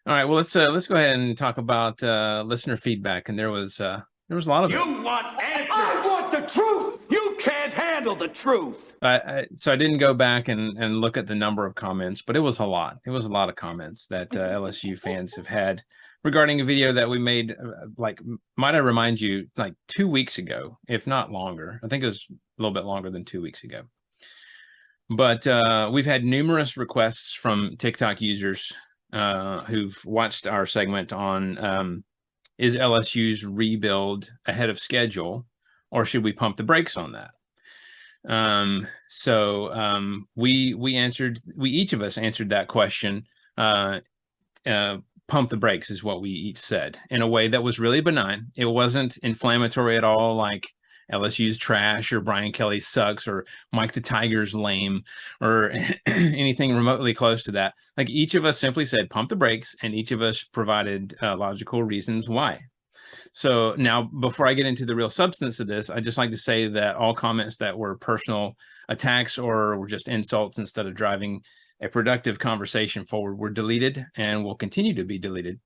All right, well let's go ahead and talk about listener feedback, and there was a lot of it. You want answers. I want the truth. You can't handle the truth. So I didn't go back and look at the number of comments, but it was a lot. It was a lot of comments that LSU fans have had regarding a video that we made. Might I remind you, like 2 weeks ago, if not longer. I think it was a little bit longer than 2 weeks ago. But we've had numerous requests from TikTok users who've watched our segment on is LSU's rebuild ahead of schedule, or should we pump the brakes on that? We each of us answered that question. Pump the brakes is what we each said in a way that was really benign. It wasn't inflammatory at all, like LSU's trash or Brian Kelly sucks or Mike the Tiger's lame or anything remotely close to that. Like each of us simply said, pump the brakes, and each of us provided logical reasons why. So now, before I get into the real substance of this, I'd just like to say that all comments that were personal attacks or were just insults instead of driving a productive conversation forward were deleted and will continue to be deleted.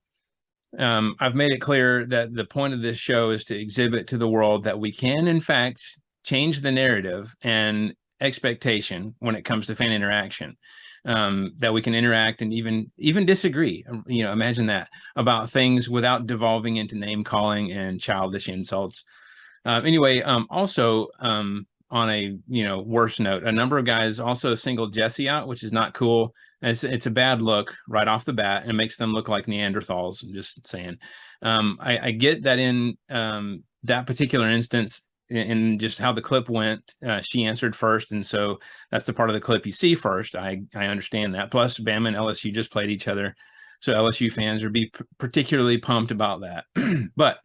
I've made it clear that the point of this show is to exhibit to the world that we can, in fact, change the narrative and expectation when it comes to fan interaction. That we can interact and even disagree. Imagine that, about things without devolving into name calling and childish insults. Also, on a worse note, a number of guys also singled Jesse out, which is not cool. It's a bad look right off the bat, and makes them look like Neanderthals. I'm just saying. I get that in that particular instance, in just how the clip went, she answered first, and so that's the part of the clip you see first. I understand that. Plus, Bama and LSU just played each other, so LSU fans are particularly pumped about that. But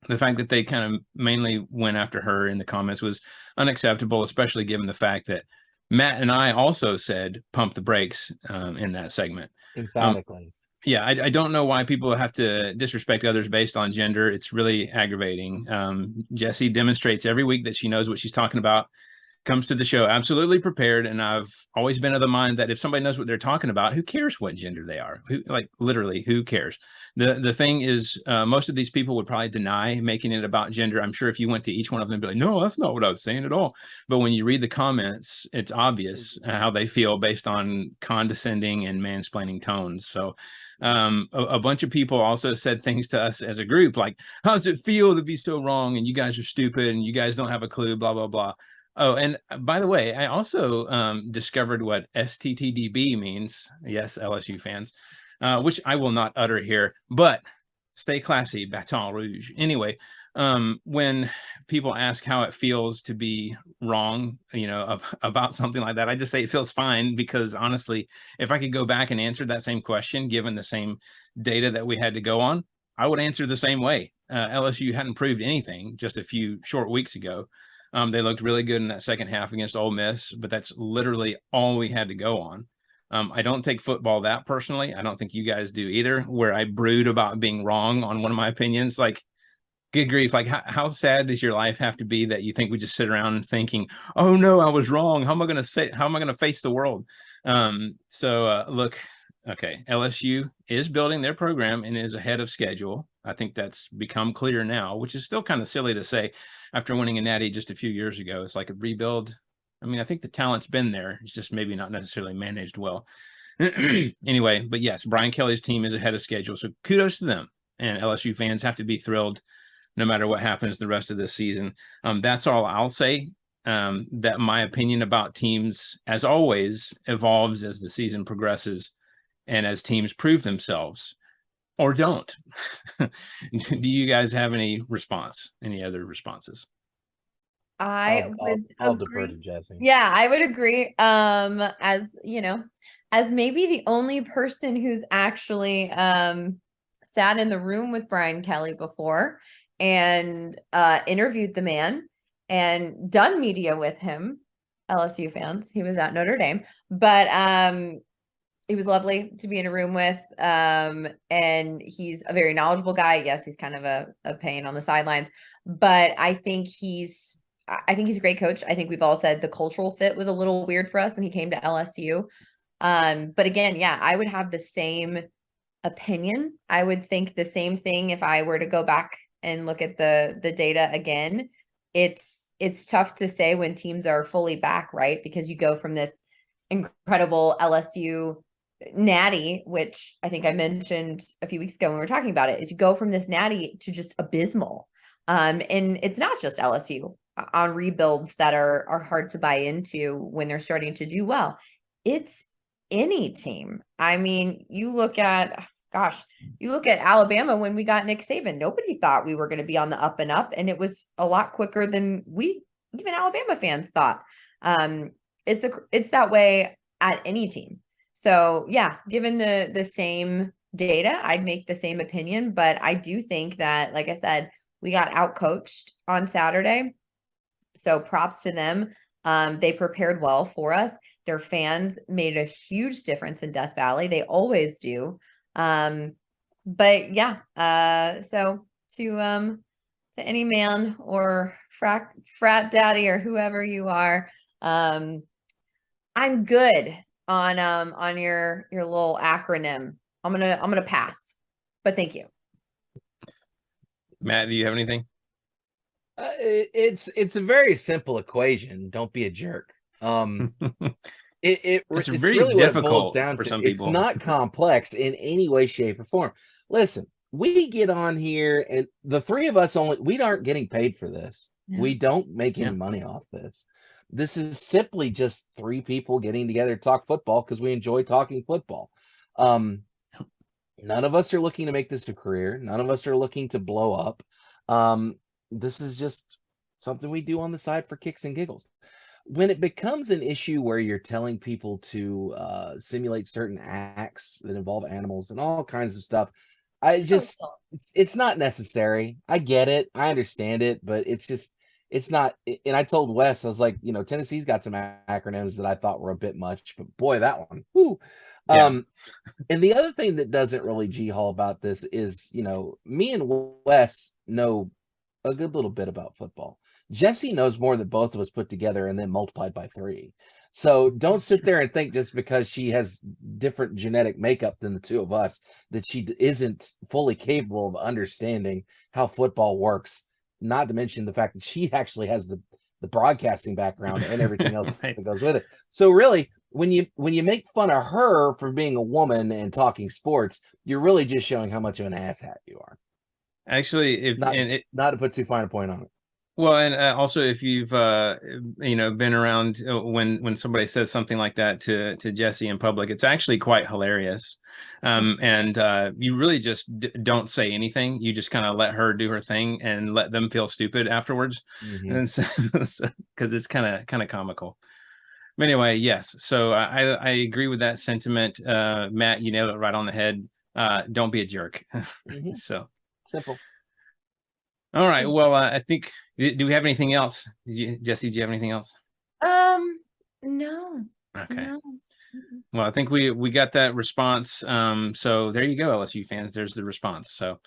the fact that they kind of mainly went after her in the comments was unacceptable, especially given the fact that Matt and I also said pump the brakes in that segment. Emphatically. Yeah, I don't know why people have to disrespect others based on gender. It's really aggravating. Jessie demonstrates every week that she knows what she's talking about, comes to the show absolutely prepared, and I've always been of the mind that if somebody knows what they're talking about, who cares what gender they are? Literally, who cares? The thing is, most of these people would probably deny making it about gender. I'm sure if you went to each one of them, be like, no, that's not what I was saying at all. But when you read the comments, it's obvious how they feel based on condescending and mansplaining tones. So a bunch of people also said things to us as a group like, how does it feel to be so wrong, and you guys are stupid, and you guys don't have a clue, blah blah blah. Oh, and by the way, I also discovered what STTDB means. Yes, LSU fans, which I will not utter here, but stay classy, Baton Rouge. Anyway, when people ask how it feels to be wrong, about something like that, I just say it feels fine, because honestly, if I could go back and answer that same question, given the same data that we had to go on, I would answer the same way. LSU hadn't proved anything just a few short weeks ago. They looked really good in that second half against Ole Miss, but that's literally all we had to go on. I don't take football that personally. I don't think you guys do either, where I brood about being wrong on one of my opinions. Like, good grief, like how sad does your life have to be that you think we just sit around thinking, oh no, I was wrong. How am I going to face the world? Look, okay, LSU is building their program and is ahead of schedule. I think that's become clear now, which is still kind of silly to say after winning a natty just a few years ago. It's like a rebuild. I mean, I think the talent's been there. It's just maybe not necessarily managed well. Anyway, but yes, Brian Kelly's team is ahead of schedule. So kudos to them. And LSU fans have to be thrilled no matter what happens the rest of this season. That's all I'll say. That my opinion about teams, as always, evolves as the season progresses and as teams prove themselves or don't. Do you guys have any other responses? I would I'll agree. defer to Jesse. Yeah, I would agree. As as maybe the only person who's actually sat in the room with Brian Kelly before and interviewed the man and done media with him, LSU fans. He was at Notre Dame, but he was lovely to be in a room with. And he's a very knowledgeable guy. Yes, he's kind of a pain on the sidelines, but I think he's a great coach. I think we've all said the cultural fit was a little weird for us when he came to LSU. But again, yeah, I would have the same opinion. I would think the same thing if I were to go back and look at the data again. It's tough to say when teams are fully back, right? Because you go from this incredible LSU natty, which I think I mentioned a few weeks ago when we were talking about it, is you go from this natty to just abysmal. And it's not just LSU on rebuilds that are hard to buy into when they're starting to do well. It's any team. I mean, you look at Alabama when we got Nick Saban. Nobody thought we were going to be on the up and up, and it was a lot quicker than even Alabama fans thought. It's that way at any team. So yeah, given the same data, I'd make the same opinion, but I do think that, like I said, we got outcoached on Saturday. So props to them. They prepared well for us. Their fans made a huge difference in Death Valley. They always do. But yeah, so to any man or frat daddy or whoever you are, I'm good on your little acronym. I'm gonna pass, but thank you. Matt, do you have anything? It's a very simple equation. Don't be a jerk. It's It's really really what it boils difficult down for to. some It's people. not complex in any way, shape, or form. Listen, we get on here, and the three of us we aren't getting paid for this. Yeah. We don't make any Yeah. money off this. This is simply just three people getting together to talk football because we enjoy talking football. None of us are looking to make this a career. None of us are looking to blow up. This is just something we do on the side for kicks and giggles. When it becomes an issue where you're telling people to simulate certain acts that involve animals and all kinds of stuff, it's not necessary. I get it. I understand it, but it's not. And I told Wes, I was like, Tennessee's got some acronyms that I thought were a bit much, but boy, that one. Whoo. Yeah. And the other thing that doesn't really G-haul about this is, me and Wes know a good little bit about football. Jesse knows more than both of us put together and then multiplied by 3. So don't sit there and think just because she has different genetic makeup than the two of us that she isn't fully capable of understanding how football works. Not to mention the fact that she actually has the broadcasting background and everything else Right. that goes with it. So really, when you make fun of her for being a woman and talking sports, you're really just showing how much of an asshat you are. Actually, Not to put too fine a point on it. Well, and also if you've been around when somebody says something like that to Jesse in public, it's actually quite hilarious. And you really just don't say anything. You just kind of let her do her thing and let them feel stupid afterwards. Mm-hmm. And so because it's kind of comical. But anyway, yes. So I agree with that sentiment. Matt, you nailed it right on the head. Don't be a jerk. Mm-hmm. So simple. All right. Well, I think, do we have anything else? Jesse, do you have anything else? No. Okay. No. Well, I think we got that response. So there you go, LSU fans. There's the response. So